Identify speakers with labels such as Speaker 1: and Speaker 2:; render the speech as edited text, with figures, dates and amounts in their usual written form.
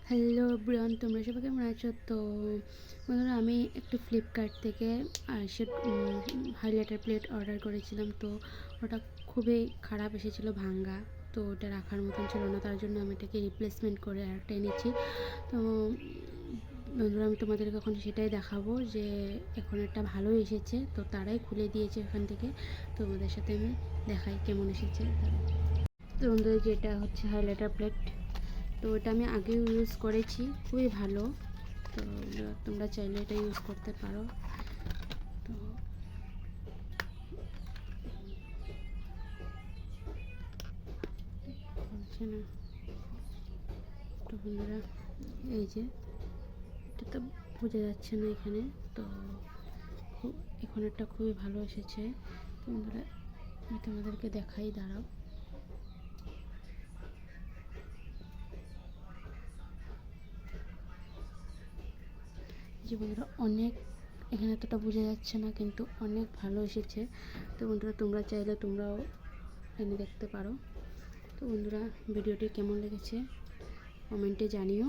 Speaker 1: Hello Brian, তোমরা সবাই কেমন আছো? তো বন্ধুরা, আমি একটু ফ্লিপকার্ট থেকে আইশ্যাড হাইলাইটার প্লেট অর্ডার করেছিলাম। তো ওটা খুবই খারাপ এসেছিলো, ভাঙ্গা। তো ওটা রাখার মতন ছিল না, তার জন্য আমি এটাকে রিপ্লেসমেন্ট করে আরেকটা এনেছি। তো বন্ধুরা, আমি তোমাদেরকে এখন সেটাই দেখাবো যে এখন একটা ভালো এসেছে। তো তারাই খুলে দিয়েছে এখান থেকে, তোমাদের সাথে আমি দেখাই কেমন এসেছে। তো বন্ধুরা, যেটা হচ্ছে হাইলাইটার প্লেট, তো এটা আমি আগেও ইউজ করেছি, খুবই ভালো। তো তোমরা চাইলে এটা ইউজ করতে পারো। তো হচ্ছে না, তো বন্ধুরা এই যে এটা তো বোঝা যাচ্ছে না এখানে। তো এখন একটা খুবই ভালো এসেছে। তো বন্ধুরা, আমি তোমাদেরকে দেখাই, দাঁড়াও। যে বন্ধুরা, অনেক এখানে এতটা বোঝা যাচ্ছে না, কিন্তু অনেক ভালো এসেছে। তো বন্ধুরা, তোমরা চাইলে তোমরাও এনে দেখতে পারো। তো বন্ধুরা, ভিডিওটি কেমন লেগেছে কমেন্টে জানিও।